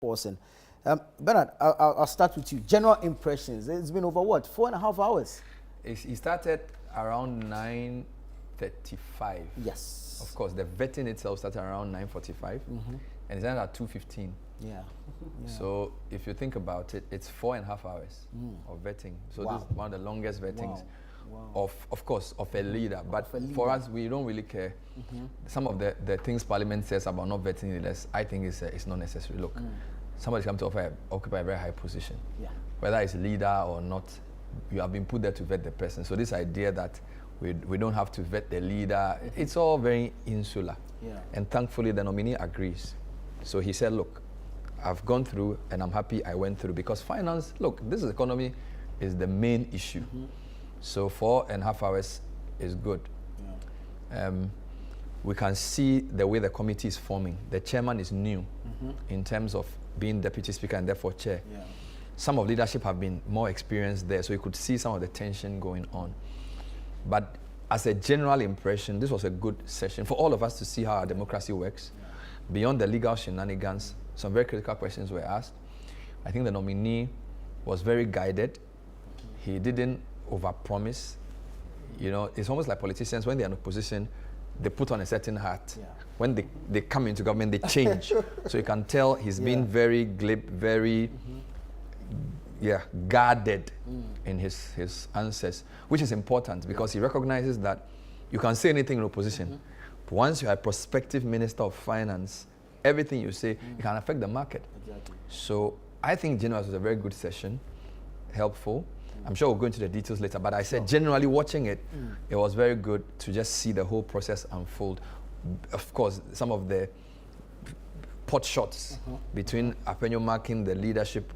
Forson. Bernard, I'll start with you. General impressions. It's been over what, 4.5 hours? It started around 9:35. Yes. Of course, the vetting itself started around 9:45, and it ended at 2:15. Yeah. So if you think about it, it's 4.5 hours of vetting. So this is one of the longest vettings of course, of a leader. But for us, we don't really care. Some of the things Parliament says about not vetting leaders, I think it's not necessary. Look, somebody's come to occupy a very high position. Yeah. Whether it's leader or not, you have been put there to vet the person. So this idea that we don't have to vet the leader, it's all very insular. Yeah. And thankfully, the nominee agrees. So he said, look, I've gone through and I'm happy I went through, because finance, look, this economy is the main issue. So 4.5 hours is good. Yeah. We can see the way the committee is forming. The chairman is new in terms of being deputy speaker and therefore chair. Yeah. Some of leadership have been more experienced there, so you could see some of the tension going on. But as a general impression, this was a good session for all of us to see how our democracy works. Yeah. Beyond the legal shenanigans, some very critical questions were asked. I think the nominee was very guided. He didn't overpromise. You know, it's almost like politicians, when they're in opposition, they put on a certain hat. Yeah. When they come into government, they change. So you can tell he's been very glib, very guarded in his answers, which is important because he recognizes that you can say anything in opposition. But once you're a prospective minister of finance, everything you say, it can affect the market. Exactly. So I think generally it was a very good session, helpful. I'm sure we'll go into the details later, but I said generally watching it, it was very good to just see the whole process unfold. Of course, some of the pot shots between Apenyo marking the leadership,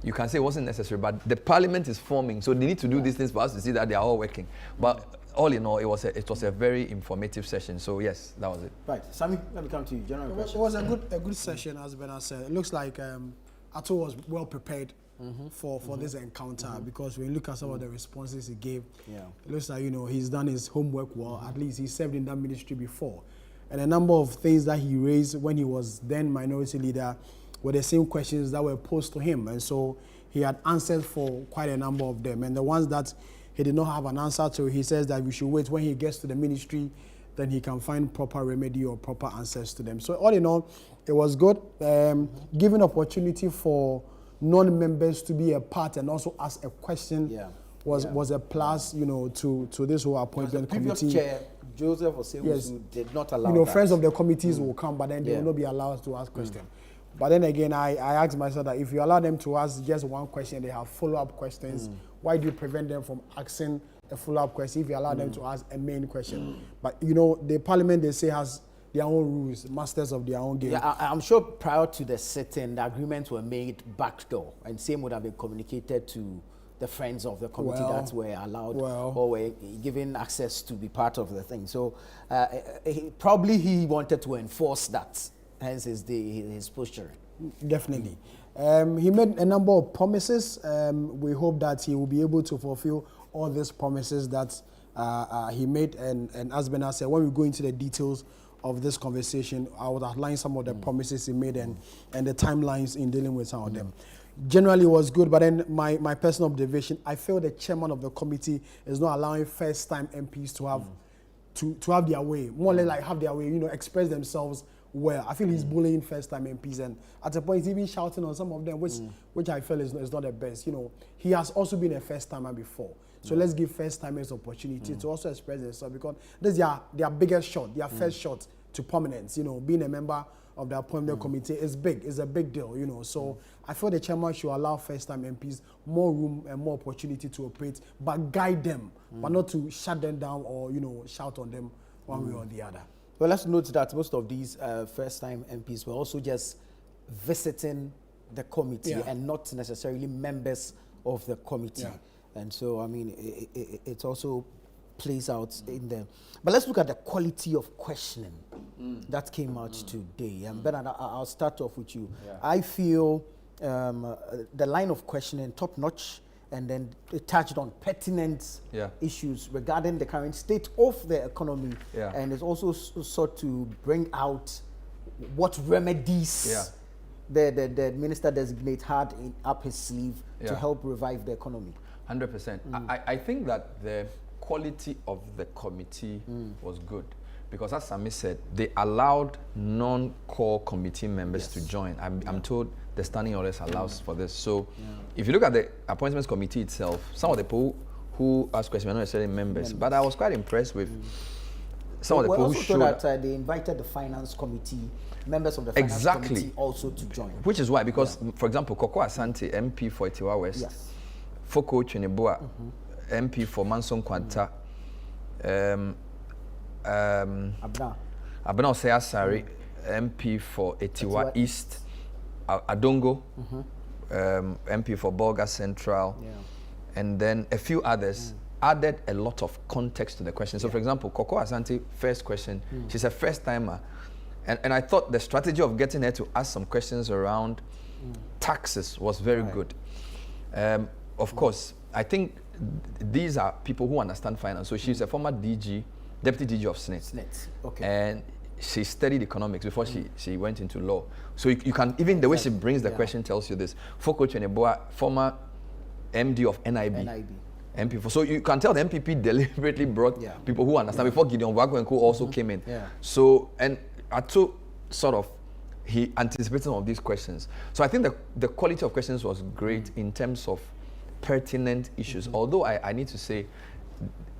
you can say it wasn't necessary, but the parliament is forming, so they need to do these things for us to see that they are all working. But all in all, it was a very informative session. So yes, that was it. Right, Sammi, let me come to you. General impression. It was a good session, as Bernard said. It looks like Ato was well prepared for this encounter, because when you look at some of the responses he gave, it looks like, you know, he's done his homework well. At least he served in that ministry before, and a number of things that he raised when he was then minority leader were the same questions that were posed to him, and so he had answers for quite a number of them. And the ones that he did not have an answer to, he says that we should wait when he gets to the ministry, then he can find proper remedy or proper answers to them. So all in all, it was good. Giving opportunity for non-members to be a part and also ask a question was a plus, you know, to this whole appointment committee. Chair, Joseph Osewusu, did not allow that. Friends of the committees will come, but then they will not be allowed to ask questions. But then again, I asked myself that if you allow them to ask just one question, they have follow-up questions. Why do you prevent them from asking a follow-up question if you allow them to ask a main question? But you know, the parliament, they say, has their own rules, masters of their own game. Yeah, I'm sure prior to the sitting, the agreements were made backdoor, and same would have been communicated to the friends of the committee that were allowed or were given access to be part of the thing. So probably he wanted to enforce that. Hence his posture. Definitely. He made a number of promises. We hope that he will be able to fulfill all these promises that he made. And as Bernard said, when we go into the details of this conversation, I would outline some of the promises he made and the timelines in dealing with some of them. Generally, it was good, but then my personal observation, I feel the chairman of the committee is not allowing first-time MPs to have to have their way, more or less like have their way, you know, express themselves well. I feel he's bullying first-time MPs, and at a point he's even shouting on some of them, which I feel is not the best. You know, he has also been a first-timer before, so let's give first-timers opportunity to also express themselves, because this is their biggest shot, their first shot to prominence. You know, being a member of the appointment committee is big. It's a big deal, you know. So I feel the chairman should allow first-time MPs more room and more opportunity to operate, but guide them, but not to shut them down or, you know, shout on them one way or the other. Well, let's note that most of these first-time MPs were also just visiting the committee and not necessarily members of the committee. And so, I mean, it also plays out in them. But let's look at the quality of questioning that came out today. And Bernard, I'll start off with you. I feel the line of questioning top-notch, and then it touched on pertinent issues regarding the current state of the economy, and it's also sought to bring out what remedies the minister designate had up his sleeve to help revive the economy? 100%. I think that the quality of the committee was good, because as Sammi said, they allowed non-core committee members to join. I'm told the standing orders allows for this. So if you look at the appointments committee itself, some of the people who asked questions were not necessarily members, but I was quite impressed with some of the people who showed that they invited the finance committee, members of the finance committee also to join. Which is why, because for example, Koko Asante, MP for Etiwa West, Foko Cheneboa, MP for Manson Kwanta, Abna Osei-Asare, MP for Etiwa East, Adongo, MP for Bolga Central, and then a few others added a lot of context to the question. So for example, Koko Asante, first question, she's a first timer. And I thought the strategy of getting her to ask some questions around taxes was very good. Of course, I think these are people who understand finance. So she's a former DG, Deputy DG of SNET. And she studied economics before she went into law. So you can, even the way she brings the question tells you this. Foko Cheneboa, former MD of NIB. MP4. So you can tell the MPP deliberately brought people who understand before Gideon Wago and Co also came in. So, and Atu sort of, he anticipated some of these questions. So I think the quality of questions was great in terms of pertinent issues. Although I need to say,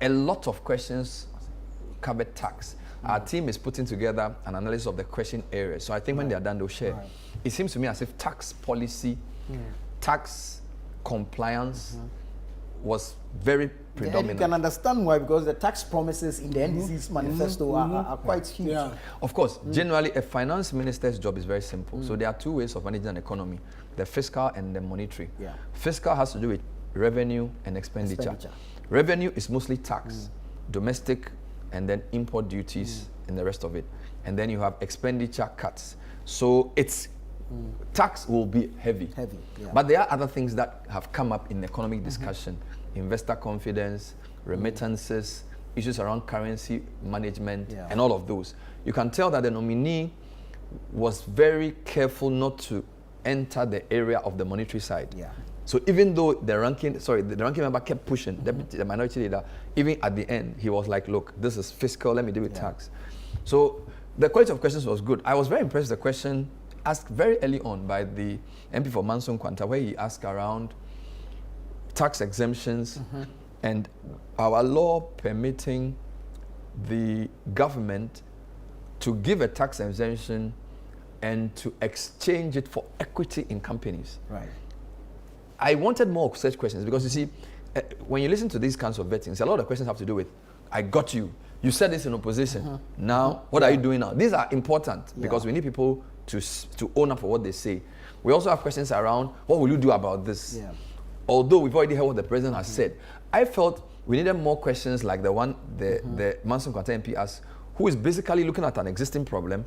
a lot of questions covered tax. Our team is putting together an analysis of the question areas. So I think when they are done, they'll share. It seems to me as if tax policy, tax compliance was very predominant. You can understand why, because the tax promises in the NDC's manifesto are quite huge. Of course, generally a finance minister's job is very simple. So there are two ways of managing an economy, the fiscal and the monetary. Fiscal has to do with revenue and expenditure. Revenue is mostly tax, domestic, and then import duties and the rest of it. And then you have expenditure cuts. So it's tax will be heavy. But there are other things that have come up in economic discussion. Investor confidence, remittances, issues around currency management, and all of those. You can tell that the nominee was very careful not to enter the area of the monetary side. So even though the ranking member kept pushing, the minority leader, even at the end, he was like, look, this is fiscal, let me deal with tax. So the quality of questions was good. I was very impressed with the question asked very early on by the MP for Manson Kwanta, where he asked around tax exemptions and our law permitting the government to give a tax exemption and to exchange it for equity in companies. I wanted more such questions because you see, when you listen to these kinds of vettings, a lot of questions have to do with, I got you. You said this in opposition. Now, what are you doing now? These are important because we need people to own up for what they say. We also have questions around, what will you do about this? Although we've already heard what the president has said, I felt we needed more questions like the one the Manson Kwanta MP asked, who is basically looking at an existing problem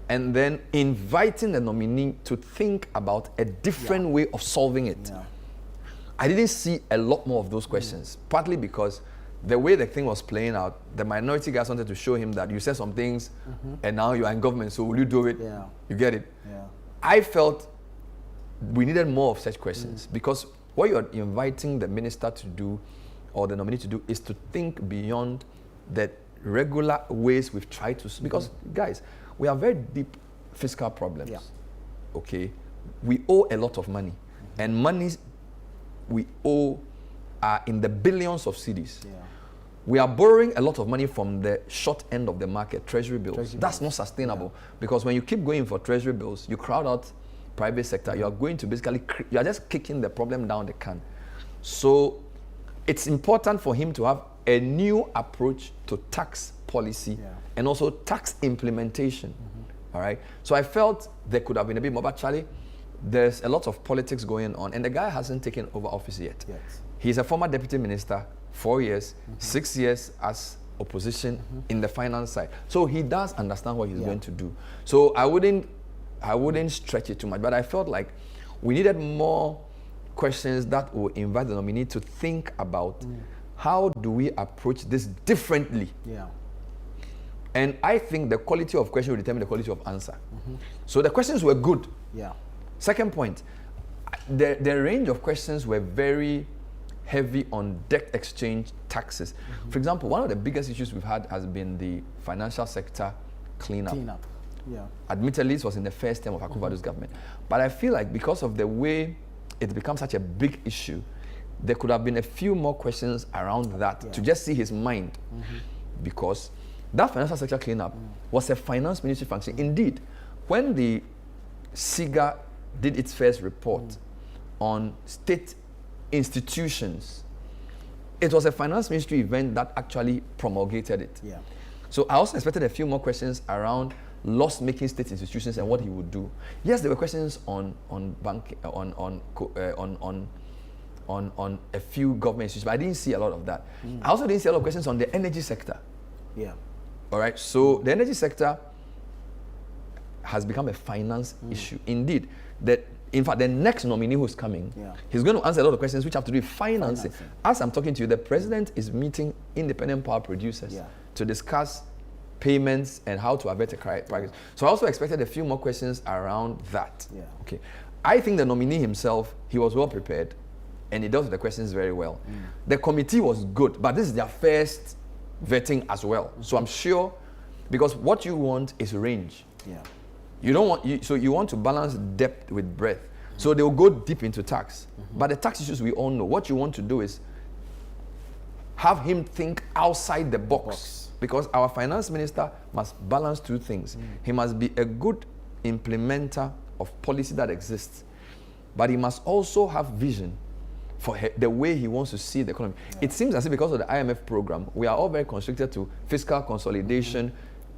and then inviting the nominee to think about a different way of solving it. I didn't see a lot more of those questions, partly because the way the thing was playing out, the minority guys wanted to show him that you said some things and now you are in government, so will you do it? You get it? I felt we needed more of such questions because what you're inviting the minister to do or the nominee to do is to think beyond the regular ways we've tried to, because guys, we have very deep fiscal problems, okay? We owe a lot of money and monies we owe are in the billions of cedis. We are borrowing a lot of money from the short end of the market, treasury bills. That's not sustainable because when you keep going for treasury bills, you crowd out private sector. You are going to basically, you are just kicking the problem down the can. So it's important for him to have a new approach to tax policy and also tax implementation. All right. So I felt there could have been a bit more, but Charlie, there's a lot of politics going on and the guy hasn't taken over office yet. He's a former deputy minister, 4 years, 6 years as opposition in the finance side. So he does understand what he's going to do. So I wouldn't stretch it too much, but I felt like we needed more questions that will invite the nominee to think about how do we approach this differently. And I think the quality of question will determine the quality of answer. So the questions were good. Second point, the range of questions were very heavy on debt exchange taxes. For example, one of the biggest issues we've had has been the financial sector cleanup. Yeah. Admittedly, it was in the first term of Akufo-Addo's government. But I feel like because of the way it becomes such a big issue, there could have been a few more questions around that to just see his mind. Because that financial sector cleanup was a finance ministry function. Indeed, when the SIGA did its first report on state institutions, it was a finance ministry event that actually promulgated it. Yeah. So I also expected a few more questions around loss-making state institutions and what he would do. Yes, there were questions on bank, on a few government institutions, but I didn't see a lot of that. I also didn't see a lot of questions on the energy sector. Yeah. All right. So the energy sector has become a finance issue. Indeed, in fact, the next nominee who's coming, he's going to answer a lot of questions which have to do with financing. As I'm talking to you, the president is meeting independent power producers to discuss payments and how to avert a crisis. So I also expected a few more questions around that. Yeah. Okay. I think the nominee himself, he was well prepared and he dealt with the questions very well. The committee was good, but this is their first vetting as well. So I'm sure, because what you want is range. Yeah. You don't want, so you want to balance depth with breadth. So they will go deep into tax. But the tax issues we all know. What you want to do is have him think outside the box. Because our finance minister must balance two things. He must be a good implementer of policy that exists, but he must also have vision for the way he wants to see the economy. It seems as if because of the IMF program, we are all very constricted to fiscal consolidation,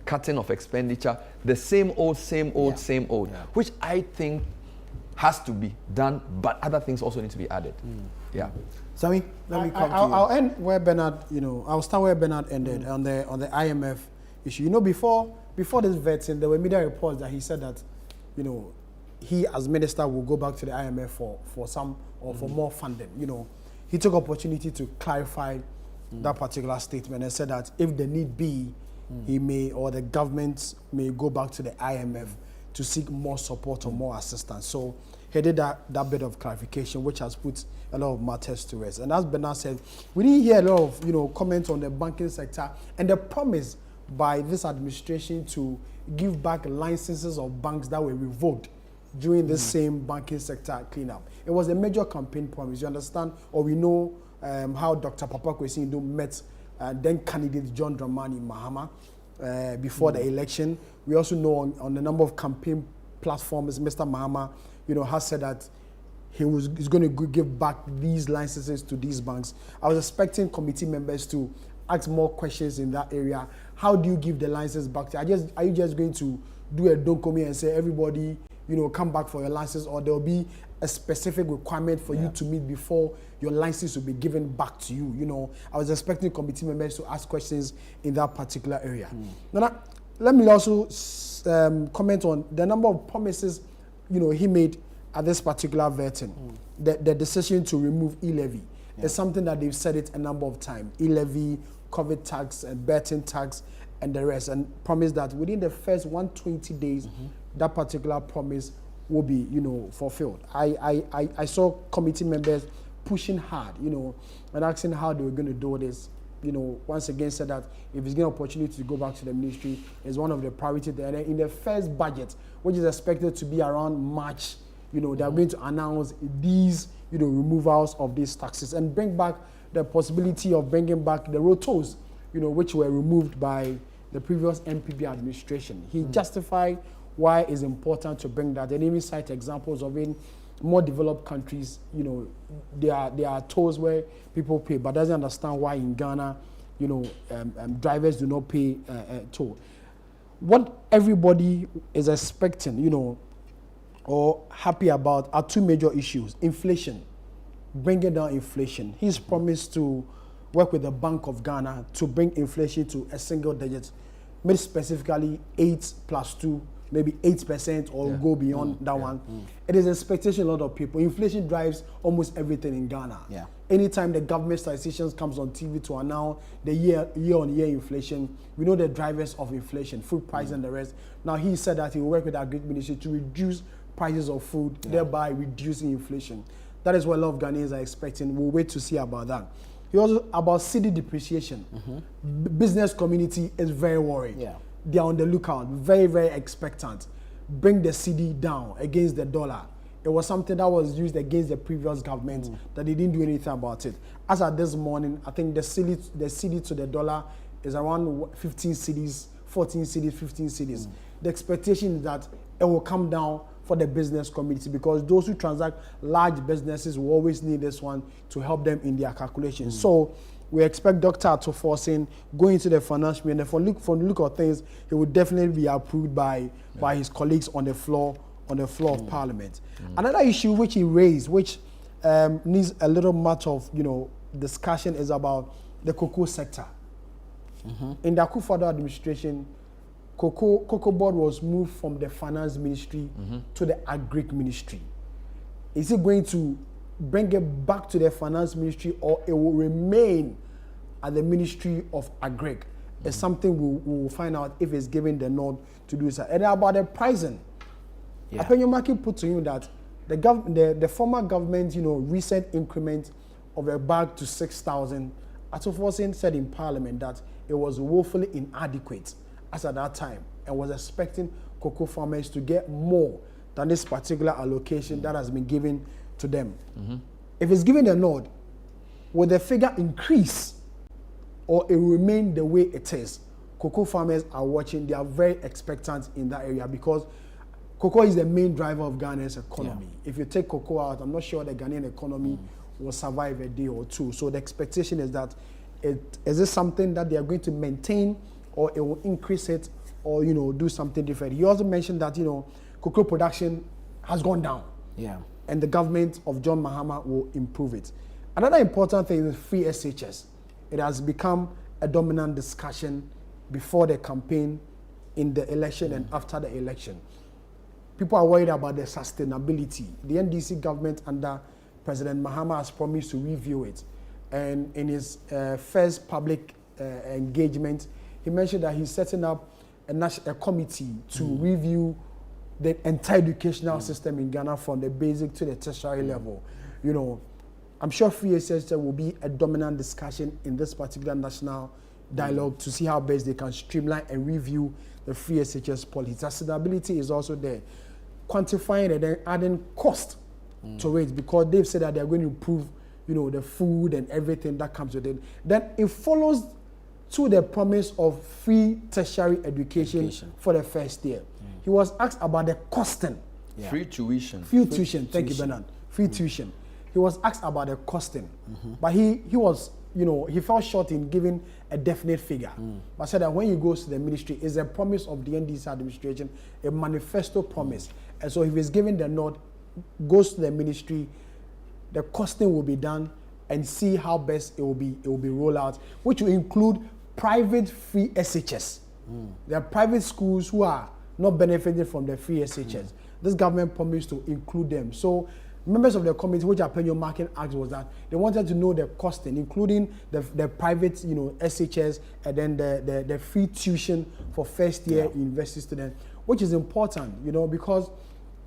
cutting of expenditure, the same old, which I think has to be done, but other things also need to be added. Yeah. Sammi, let me come to you. I'll end where Bernard, I'll start where Bernard ended on the IMF issue. Before this vetting, there were media reports that he said that, he as minister will go back to the IMF for some or for more funding. He took opportunity to clarify that particular statement and said that if the need be, he may, or the government may go back to the IMF to seek more support or more assistance. So he did that bit of clarification, which has put a lot of matters to rest. And as Bernard said, we didn't hear a lot of comments on the banking sector and the promise by this administration to give back licenses of banks that were revoked during this same banking sector cleanup. It was a major campaign promise. You understand, or we know how Dr. Papa Kwesi met then candidate John Dramani Mahama before the election. We also know on the number of campaign platforms, Mr. Mahama, has said that he's going to give back these licenses to these banks. I was expecting committee members to ask more questions in that area. How do you give the license back to? Are you just going to do a don't come here and say everybody, come back for your license, or there'll be a specific requirement for you to meet before your license will be given back to you? I was expecting committee members to ask questions in that particular area. Now, let me also comment on the number of promises, he made at this particular vetting. The decision to remove e-levy is something that they've said it a number of times. E-levy, COVID tax, and betting tax, and the rest, and promised that within the first 120 days, that particular promise will be, fulfilled. I saw committee members pushing hard, and asking how they were going to do this. Once again said that if he's getting an opportunity to go back to the ministry, is one of the priorities there. In the first budget, which is expected to be around March, they are going to announce these, removals of these taxes and bring back the possibility of bringing back the road tolls, which were removed by the previous MPP administration. He justified why it's important to bring that, and even cite examples of in more developed countries, there are tolls where people pay, but doesn't understand why in Ghana, drivers do not pay toll. What everybody is expecting, or happy about are two major issues: inflation, bringing down inflation. He's promised to work with the Bank of Ghana to bring inflation to a single digit, maybe specifically 8+2. Maybe 8% or go beyond that one. It is expectation of a lot of people. Inflation drives almost everything in Ghana. Anytime the government statisticians comes on TV to announce the year-on-year inflation, we know the drivers of inflation, food price and the rest. Now he said that he will work with our great ministry to reduce prices of food, thereby reducing inflation. That is what a lot of Ghanaians are expecting. We'll wait to see about that. He also about cedi depreciation. Business community is very worried. They are on the lookout, very, very expectant. Bring the cedi down against the dollar. It was something that was used against the previous government that they didn't do anything about it. As at this morning, I think the cedi to the dollar is around 15 cedis, 14 cedis, 15 cedis. The expectation is that it will come down for the business community, because those who transact large businesses will always need this one to help them in their calculations. So we expect Dr. Forson going into the financial and from the look of things, he will definitely be approved by his colleagues on the floor of Parliament. Another issue which he raised, which needs a little much of discussion, is about the cocoa sector. In the Akufo-Addo administration, cocoa board was moved from the finance ministry to the agric ministry. Is it going to bring it back to the finance ministry, or it will remain at the Ministry of Agric? It's something we'll find out if it's given the nod to do so. And about the pricing, Apenyomaki put to you that the former government, recent increment of a bag to 6,000, Forson said in Parliament that it was woefully inadequate as at that time, and was expecting cocoa farmers to get more than this particular allocation that has been given to them. If it's given the nod, will the figure increase, or it will remain the way it is? Cocoa farmers are watching. They are very expectant in that area, because cocoa is the main driver of Ghana's economy. If you take cocoa out, I'm not sure the Ghanaian economy will survive a day or two. So the expectation is that is this something that they are going to maintain, or it will increase it, or do something different. He also mentioned that cocoa production has gone down. And the government of John Mahama will improve it. Another important thing is free SHS. It has become a dominant discussion before the campaign, in the election, and after the election. People are worried about the sustainability. The NDC government under President Mahama has promised to review it. And in his first public engagement, he mentioned that he's setting up a committee to review the entire educational system in Ghana, from the basic to the tertiary level. I'm sure free SHS will be a dominant discussion in this particular national dialogue to see how best they can streamline and review the free SHS policy. Sustainability is also there. Quantifying and then adding cost to it, because they've said that they're going to improve, the food and everything that comes with it. Then it follows to the promise of free tertiary education for the first year. He was asked about the costing. Free tuition. Free tuition. Thank you, Bernard. Free tuition. He was asked about the costing, but he was, he fell short in giving a definite figure. But said that when he goes to the ministry, it's a promise of the NDC administration, a manifesto promise. And so if he's given the nod, goes to the ministry, the costing will be done, and see how best it will be rolled out, which will include private free SHS. There are private schools who are not benefiting from the free SHS. This government promised to include them. So members of the committee, which Apenyo Market asked, was that they wanted to know the costing, including the private, SHS, and then the free tuition for first year university students, which is important, because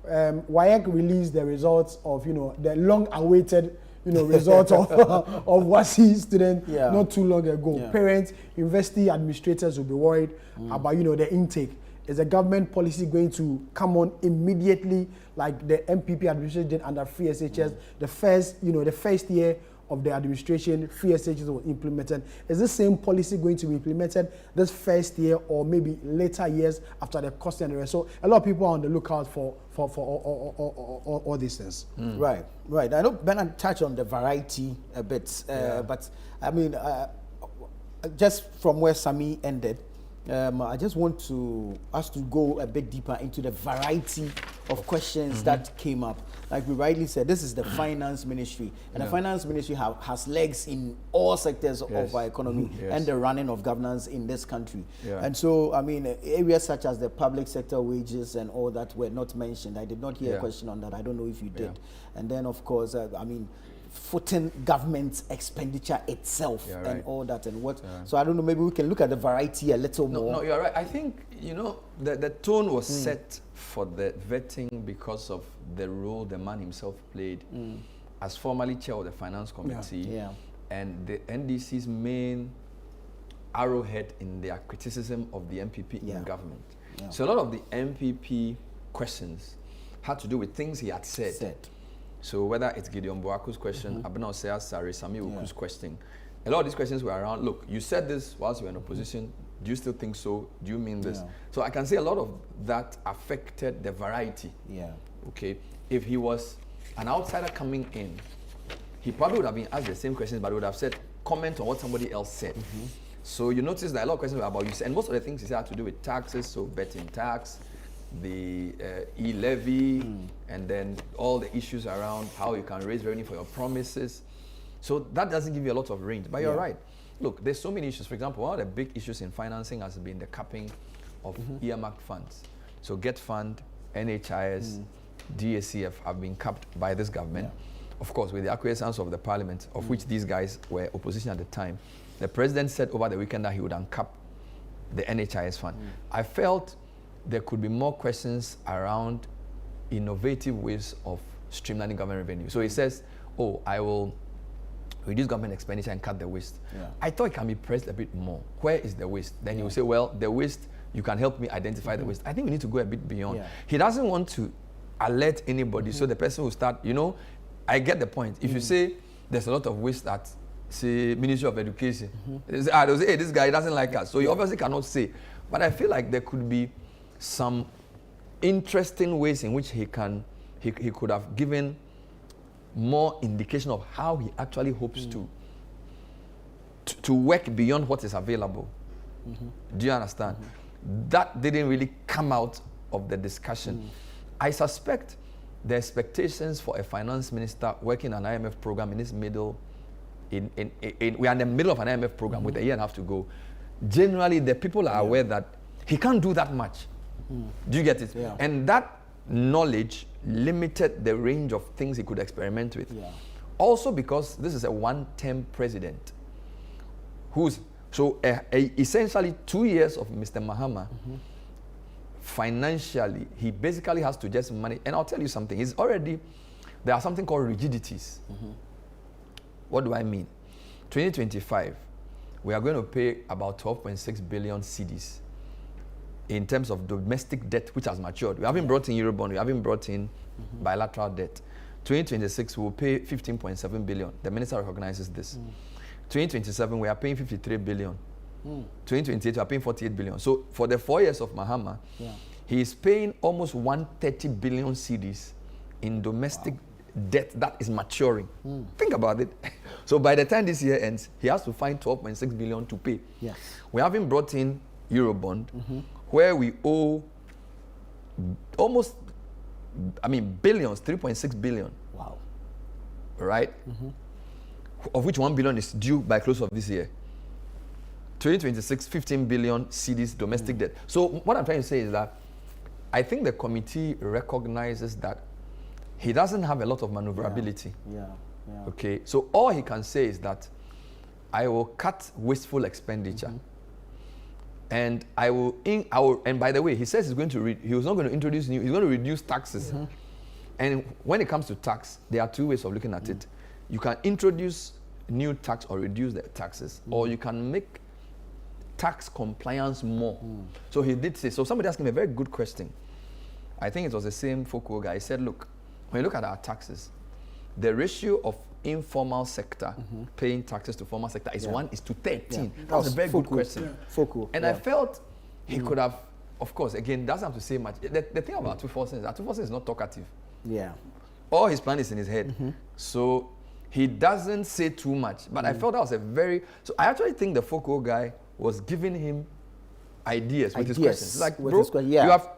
WAEC released the results of, the long-awaited, result of WASI students not too long ago. Parents, university administrators will be worried about, the intake. Is the government policy going to come on immediately, like the MPP administration did under free SHS? The first year of the administration, free SHS was implemented. Is this same policy going to be implemented this first year, or maybe later years after the cost and the rest? So a lot of people are on the lookout for all these things. Right. I know Bernard touched on the variety a bit, but I mean, just from where Sammi ended, I just want us to go a bit deeper into the variety of questions that came up. Like we rightly said, this is the finance ministry, and the finance ministry has legs in all sectors of our economy and the running of governance in this country. And so, I mean, areas such as the public sector wages and all that were not mentioned. I did not hear a question on that. I don't know if you did. And then, of course, I mean, footing government expenditure itself and all that and what. So I don't know, maybe we can look at the variety a little more. No, you're right. I think, the tone was set for the vetting because of the role the man himself played as formerly chair of the finance committee and the NDC's main arrowhead in their criticism of the MPP in government. So a lot of the MPP questions had to do with things he had said. So whether it's Gideon Boaku's question, Abena Osea Sari, Sammi Oku's question, a lot of these questions were around, look, you said this whilst you were in opposition, do you still think so? Do you mean this? So I can say a lot of that affected the variety. Okay. If he was an outsider coming in, he probably would have been asked the same questions, but would have said, comment on what somebody else said. So you notice that a lot of questions were about you, and most of the things he said had to do with taxes, so betting tax, the e-levy, and then all the issues around how you can raise revenue for your promises. So that doesn't give you a lot of range, but you're right. Look, there's so many issues. For example, one of the big issues in financing has been the capping of earmarked funds. So Get Fund, NHIS, DACF have been capped by this government. Of course, with the acquiescence of the parliament, of which these guys were opposition at the time. The president said over the weekend that he would uncap the NHIS fund. I felt there could be more questions around innovative ways of streamlining government revenue. So he says, oh, I will reduce government expenditure and cut the waste. I thought it can be pressed a bit more. Where is the waste? Then you will say, well, the waste, you can help me identify the waste. I think we need to go a bit beyond. He doesn't want to alert anybody, so the person will start, you know, I get the point. If you say there's a lot of waste at, say, Ministry of Education, they'll say, hey, this guy doesn't like us. So you obviously cannot say. But I feel like there could be some interesting ways in which he could have given more indication of how he actually hopes to work beyond what is available. Do you understand? That didn't really come out of the discussion. I suspect the expectations for a finance minister working an IMF program in this middle, we are in the middle of an IMF program with a year and a half to go. Generally, the people are aware that he can't do that much. Do you get it? And that knowledge limited the range of things he could experiment with. Also because this is a one-term president who's, so essentially 2 years of Mr. Mahama, financially, he basically has to just manage. And I'll tell you something, there are something called rigidities. What do I mean? 2025, we are going to pay about 12.6 billion cedis in terms of domestic debt, which has matured. We haven't brought in Eurobond, we haven't brought in bilateral debt. 2026, we will pay 15.7 billion. The minister recognizes this. 2027, we are paying 53 billion. 2028, we are paying 48 billion. So for the 4 years of Mahama, he is paying almost 130 billion cedis in domestic debt that is maturing. Think about it. So by the time this year ends, he has to find 12.6 billion to pay. We haven't brought in Eurobond, where we owe almost, billions, 3.6 billion. Wow. Right? Of which 1 billion is due by close of this year. 2026, 15 billion cedis domestic debt. So what I'm trying to say is that I think the committee recognizes that he doesn't have a lot of maneuverability. Okay, so all he can say is that I will cut wasteful expenditure. And and by the way, he says he was not going to introduce he's going to reduce taxes. And when it comes to tax, there are two ways of looking at it. You can introduce new tax or reduce the taxes, or you can make tax compliance more. So he did say, so somebody asked him a very good question. I think it was the same Foucault guy. He said, look, when you look at our taxes, the ratio of informal sector paying taxes to formal sector is 1:13. That was a very good question. And I felt he could have, of course, again, doesn't have to say much. The thing about Forson is that Forson is not talkative. All his plan is in his head. So he doesn't say too much. But I felt that was so I actually think the Foucault guy was giving him ideas with his questions. Like, bro, you have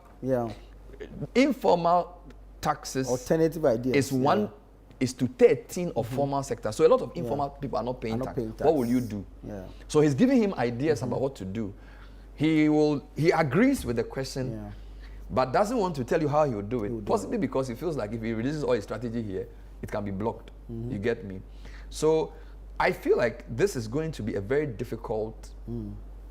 informal taxes. Alternative ideas. Is to 13 of formal sector. So a lot of informal people are not paying tax. What will you do? So he's giving him ideas about what to do. He agrees with the question, but doesn't want to tell you how he will do it. Possibly because he feels like if he releases all his strategy here, it can be blocked. You get me? So I feel like this is going to be a very difficult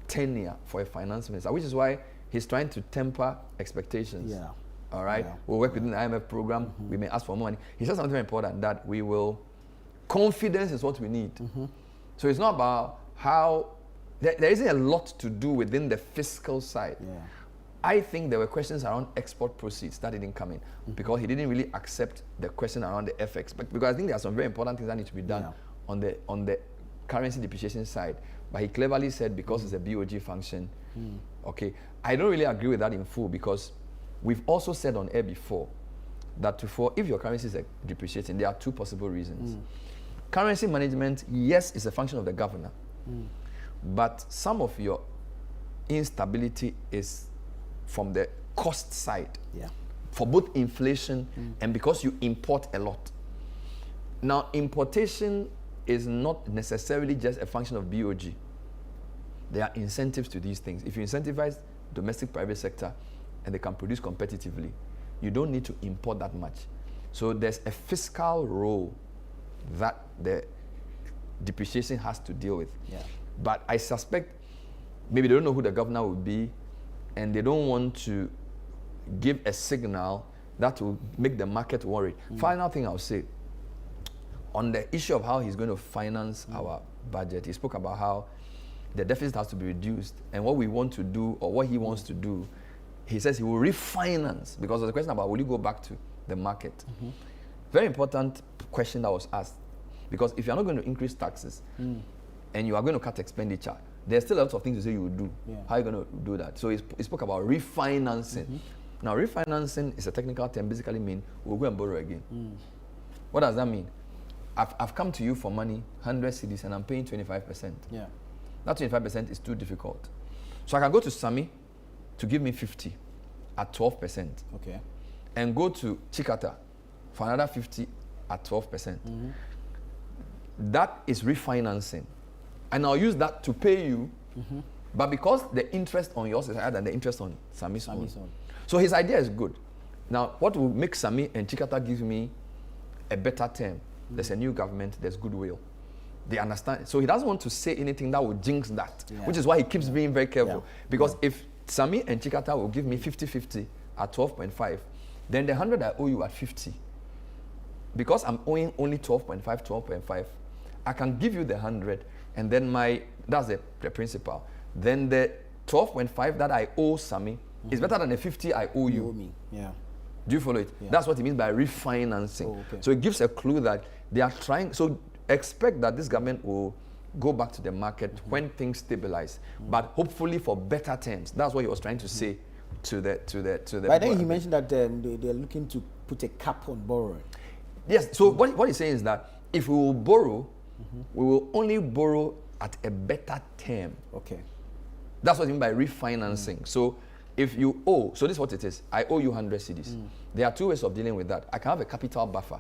tenure for a finance minister, which is why he's trying to temper expectations. Yeah. All right. Yeah. We'll work within the IMF program. We may ask for more money. He said something very important, that we will. Confidence is what we need. So it's not about how. There isn't a lot to do within the fiscal side. Yeah. I think there were questions around export proceeds that didn't come in because he didn't really accept the question around the FX. But because I think there are some very important things that need to be done on the currency depreciation side. But he cleverly said because it's a BOG function. Okay, I don't really agree with that in full because we've also said on air before that if your currency is depreciating, there are two possible reasons. Currency management, yes, is a function of the governor, but some of your instability is from the cost side for both inflation and because you import a lot. Now, importation is not necessarily just a function of BOG. There are incentives to these things. If you incentivize domestic private sector and they can produce competitively, you don't need to import that much. So there's a fiscal role that the depreciation has to deal with. Yeah. But I suspect maybe they don't know who the governor will be and they don't want to give a signal that will make the market worried. Final thing I'll say, on the issue of how he's going to finance our budget, he spoke about how the deficit has to be reduced and what we want to do or what he wants to do, he says he will refinance because of the question about will you go back to the market. Very important question that was asked because if you're not going to increase taxes and you are going to cut expenditure, there's still lots of things to say you will do. Yeah. How are you going to do that? So he spoke about refinancing. Now, refinancing is a technical term, basically mean we'll go and borrow again. What does that mean? I've come to you for money, 100 cedis, and I'm paying 25%. Yeah. That 25% is too difficult. So I can go to Sammi to give me 50 at 12%. Okay. And go to Chikata for another 50 at 12%. That is refinancing. And I'll use that to pay you, but because the interest on yours is higher than the interest on Sammi's own. So his idea is good. Now, what will make Sammi and Chikata give me a better term? There's a new government, there's goodwill. They understand. So he doesn't want to say anything that will jinx that, which is why he keeps being very careful. Because if Sammi and Chikata will give me 50-50 at 12.5, then the 100 I owe you at 50. Because I'm owing only 12.5, I can give you the 100, and then that's the principal. Then the 12.5 that I owe Sammi is better than the 50 I owe you. You owe me. Yeah. Do you follow it? Yeah. That's what it means by refinancing. Oh, okay. So it gives a clue that they are trying. So expect that this government will go back to the market when things stabilize, but hopefully for better terms. That's what he was trying to say to the. But then he mentioned that they're looking to put a cap on borrowing. Yes. So what he's saying is that if we will borrow, we will only borrow at a better term. Okay. That's what I mean by refinancing. So if you owe, so this is what it is. I owe you 100 cedis. There are two ways of dealing with that. I can have a capital buffer,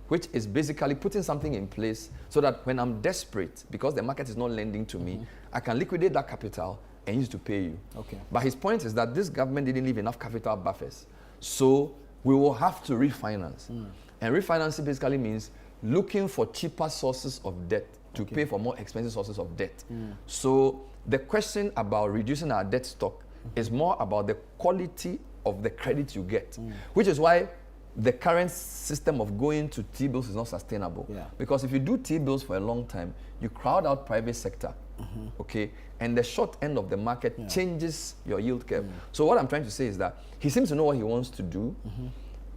which is basically putting something in place so that when I'm desperate, because the market is not lending to me, I can liquidate that capital and use it to pay you. Okay. But his point is that this government didn't leave enough capital buffers. So we will have to refinance. And refinancing basically means looking for cheaper sources of debt to pay for more expensive sources of debt. So the question about reducing our debt stock is more about the quality of the credit you get, which is why the current system of going to T-bills is not sustainable. Yeah. Because if you do T-bills for a long time, you crowd out private sector, okay? And the short end of the market changes your yield curve. So what I'm trying to say is that he seems to know what he wants to do,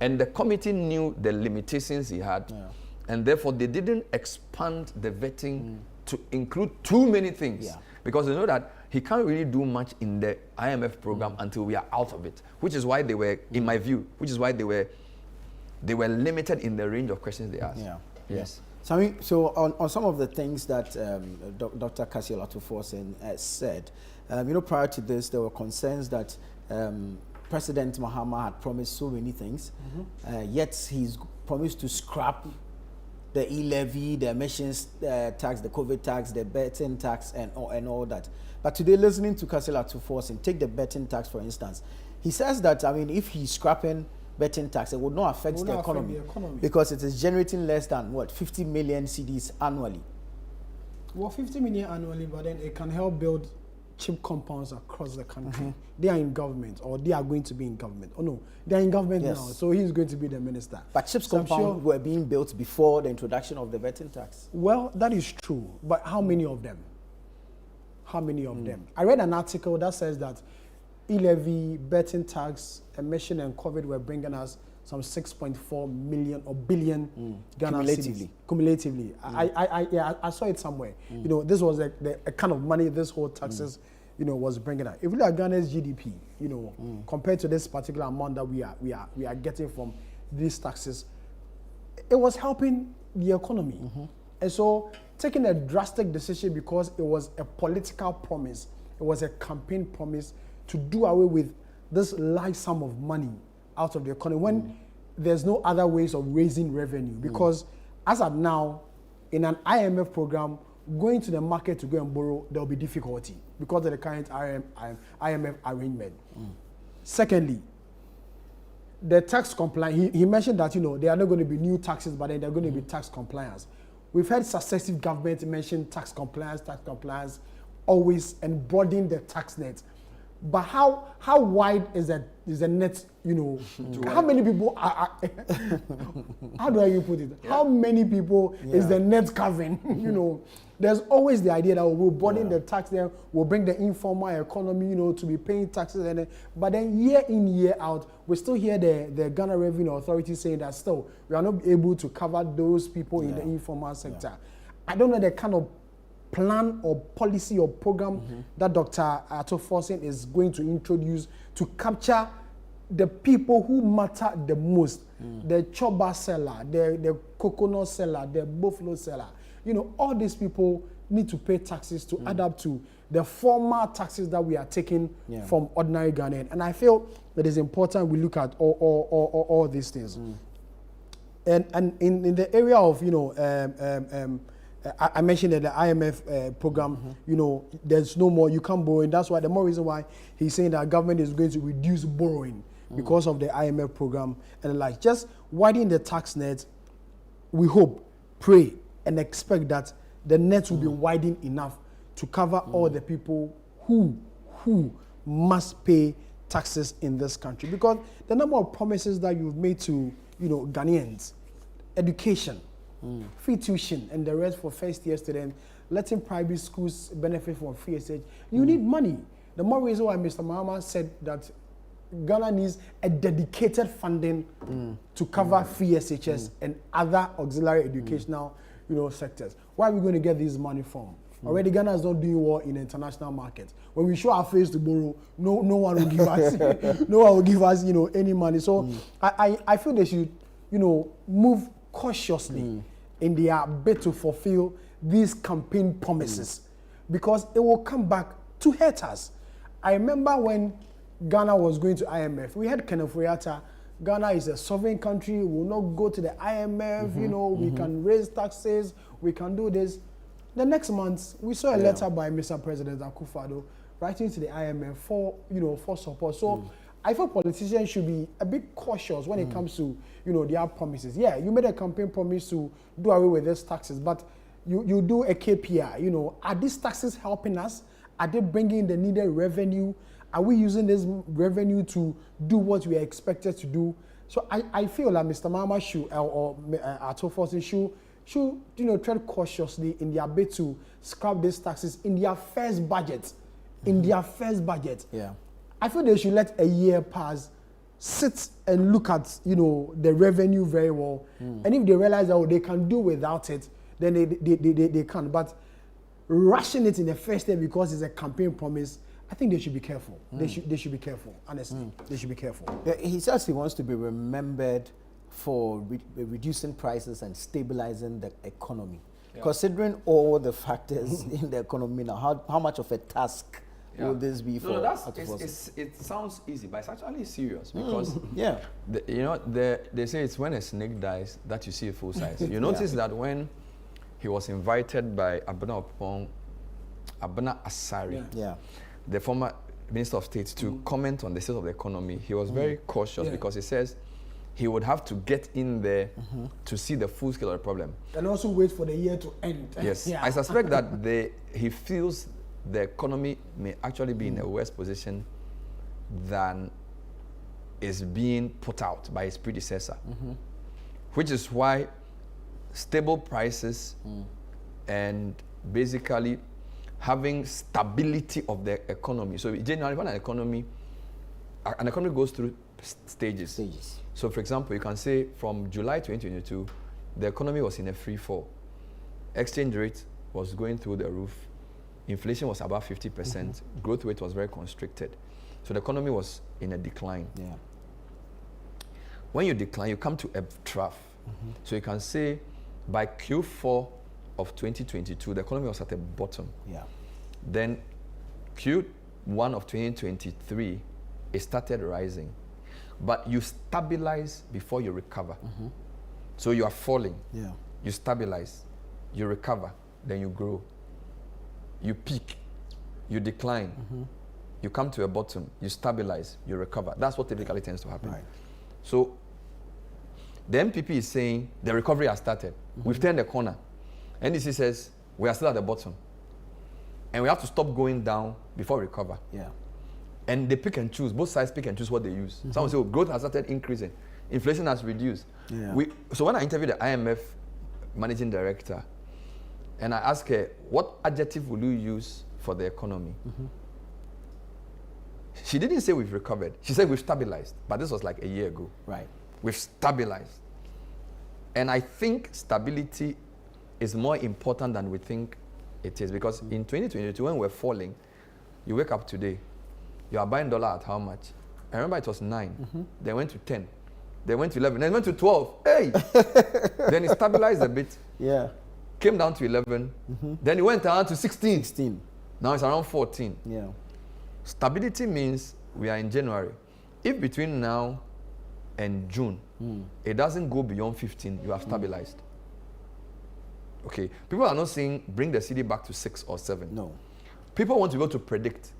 and the committee knew the limitations he had, and therefore they didn't expand the vetting to include too many things. Yeah. Because they know that he can't really do much in the IMF program until we are out of it, which is why they were, in my view, which is why they were limited in the range of questions they asked. Yeah. Yes. So on some of the things that Dr. Cassiel Forson said, prior to this, there were concerns that President Mahama had promised so many things, yet he's promised to scrap the e-levy, the emissions tax, the COVID tax, the betting tax, and all that. But today, listening to Cassiel Forson, take the betting tax, for instance. He says that, if he's scrapping betting tax, it would not affect the economy because it is generating less than, 50 million cedis annually. Well, 50 million annually, but then it can help build chip compounds across the country. They are in government, or they are going to be in government. Oh no, they are in government now, so he's going to be the minister. But chips compounds were being built before the introduction of the vetting tax. Well, that is true, but how many of them? How many of them? I read an article that says that e-levy, betting tax, emission, and COVID were bringing us some 6.4 million or billion Ghana cedis. Cumulatively. I saw it somewhere. You know, this was a kind of money this whole taxes, you know, was bringing out. If you look at Ghana's GDP, you know, compared to this particular amount that we are getting from these taxes, it was helping the economy. And so, taking a drastic decision because it was a political promise, it was a campaign promise to do away with this large sum of money out of the economy when there's no other ways of raising revenue. Because as of now, in an IMF program, going to the market to go and borrow, there'll be difficulty because of the current IMF arrangement. Secondly, the tax compliance, he mentioned that, you know, there are not going to be new taxes, but then there are going to be tax compliance. We've had successive governments mention tax compliance, always, and broaden the tax net. But how wide is the net, you know, how many people are how do I put it? How many people is the net covering? You know, there's always the idea that we'll broaden the tax there, we'll bring the informal economy, you know, to be paying taxes, and but then year in, year out, we still hear the Ghana Revenue Authority saying that still we are not able to cover those people in the informal sector. I don't know the kind of plan or policy or program that Dr. Forson is going to introduce to capture the people who matter the most, the choba seller, the coconut seller, the buffalo seller. You know, all these people need to pay taxes to add up to the formal taxes that we are taking from ordinary Ghanaian. And I feel it is important we look at all these things. And in the area of, you know, I mentioned that the IMF program, you know, there's no more, you can't borrow, and that's why the more reason why he's saying that government is going to reduce borrowing because of the IMF program and like just widen the tax net. We hope, pray, and expect that the net will be widened enough to cover all the people who must pay taxes in this country, because the number of promises that you've made to, you know, Ghanaians, education, free tuition, and the rest for first-year students, letting private schools benefit from free SH. You need money. The more reason why Mr. Mahama said that Ghana needs a dedicated funding to cover free SHS and other auxiliary educational, you know, sectors. Where are we going to get this money from? Already Ghana is not doing well in the international market. When we show our face to borrow, no one will give us, no one will give us, you know, any money. So I feel they should, you know, move cautiously in their bid to fulfill these campaign promises, because it will come back to hurt us. I remember when Ghana was going to IMF, we had Kenneth Friata. Ghana is a sovereign country, we will not go to the IMF, you know, we can raise taxes, we can do this. The next month, we saw a letter by Mr. President Akufo-Addo writing to the IMF for, you know, for support. So I feel politicians should be a bit cautious when it comes to, you know, their promises. Yeah, you made a campaign promise to do away with these taxes, but you do a KPI, you know, are these taxes helping us? Are they bringing the needed revenue? Are we using this revenue to do what we are expected to do? So I feel that Mr. Mahama should, or Forson should, you know, tread cautiously in their bid to scrap these taxes in their first budget. In their first budget. Yeah. I feel they should let a year pass, sit and look at, you know, the revenue very well. And if they realize that they can do without it, then they can. But rushing it in the first day because it's a campaign promise, I think they should be careful. They should be careful, honestly. They should be careful. Yeah, he says he wants to be remembered for reducing prices and stabilizing the economy. Yeah. Considering all the factors in the economy now, how much of a task will this be for? It sounds easy, but it's actually serious because you know, they say it's when a snake dies that you see a full size. You notice that when he was invited by Abena Asari, the former Minister of State, to comment on the state of the economy, he was very cautious because he says he would have to get in there to see the full scale of the problem. And also wait for the year to end. Yes. I suspect that he feels the economy may actually be in a worse position than is being put out by its predecessor, which is why stable prices and basically having stability of the economy. So generally, when an economy goes through stages. So for example, you can say from July 2022, the economy was in a free fall. Exchange rate was going through the roof. Inflation was about 50%. Growth rate was very constricted. So the economy was in a decline. Yeah. When you decline, you come to a trough. So you can say by Q4 of 2022, the economy was at the bottom. Yeah. Then Q1 of 2023, it started rising. But you stabilize before you recover. So you are falling. Yeah. You stabilize, you recover, then you grow. You peak, you decline, you come to a bottom, you stabilize, you recover. That's what typically tends to happen. Right. So the MPP is saying the recovery has started. We've turned the corner. NDC says we are still at the bottom. And we have to stop going down before we recover. Yeah. And they pick and choose, both sides pick and choose what they use. Some will say, oh, growth has started increasing. Inflation has reduced. Yeah. So when I interviewed the IMF managing director, and I asked her, what adjective will you use for the economy? She didn't say we've recovered. She said we've stabilized. But this was like a year ago. Right. We've stabilized. And I think stability is more important than we think it is. Because in 2022, when we're falling, you wake up today, you are buying dollar at how much? I remember it was 9. Then went to 10. Then went to 11. Then went to 12. Hey! Then it stabilized a bit. Yeah. Came down to 11. Then it went down to 16. 16. Now it's around 14. Yeah. Stability means we are in January. If between now and June, it doesn't go beyond 15, you have stabilized. Okay. People are not saying bring the CD back to 6 or 7. No. People want to be able to predict.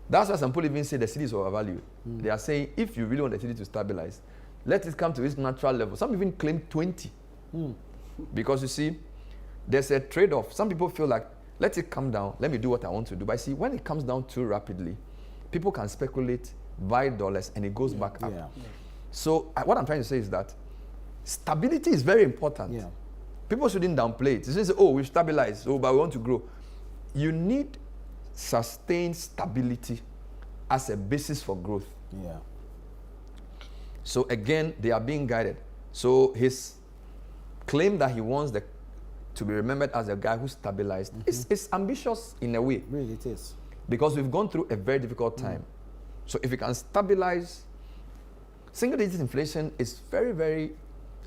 That's why some people even say the CD is overvalued. They are saying if you really want the CD to stabilize, let it come to its natural level. Some even claim 20. Because you see, there's a trade-off. Some people feel like, let it come down, let me do what I want to do. But see, when it comes down too rapidly, people can speculate, buy dollars, and it goes back up. Yeah. So what I'm trying to say is that stability is very important. Yeah. People shouldn't downplay it. They shouldn't say, oh, we've stabilized, but we want to grow. You need sustained stability as a basis for growth. Yeah. So again, they are being guided. So his claim that he wants to be remembered as a guy who stabilized is ambitious in a way. Really, it is. Because we've gone through a very difficult time. So if you can stabilize, single-digit inflation is very, very,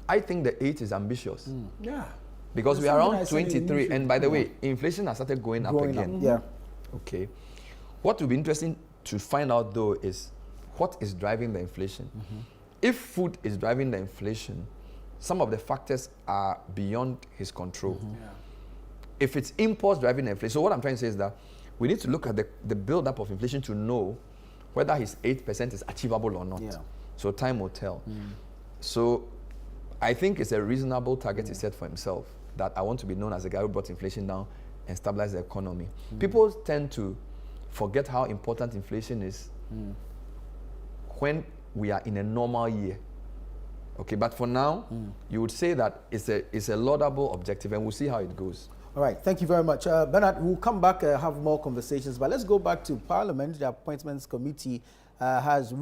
I think the 8 is ambitious. Yeah. Because we are around 23, and by the way, inflation has started going up again. Yeah. Okay. What will be interesting to find out though is what is driving the inflation. If food is driving the inflation, some of the factors are beyond his control. If it's imports driving the inflation, so what I'm trying to say is that we need to look at the build-up of inflation to know whether his 8% is achievable or not. Yeah. So time will tell. So I think it's a reasonable target he set for himself, that I want to be known as a guy who brought inflation down and stabilized the economy. People tend to forget how important inflation is when we are in a normal year. Okay, but for now, you would say that it's a laudable objective, and we'll see how it goes. All right, thank you very much. Bernard, we'll come back have more conversations, but let's go back to Parliament. The Appointments Committee has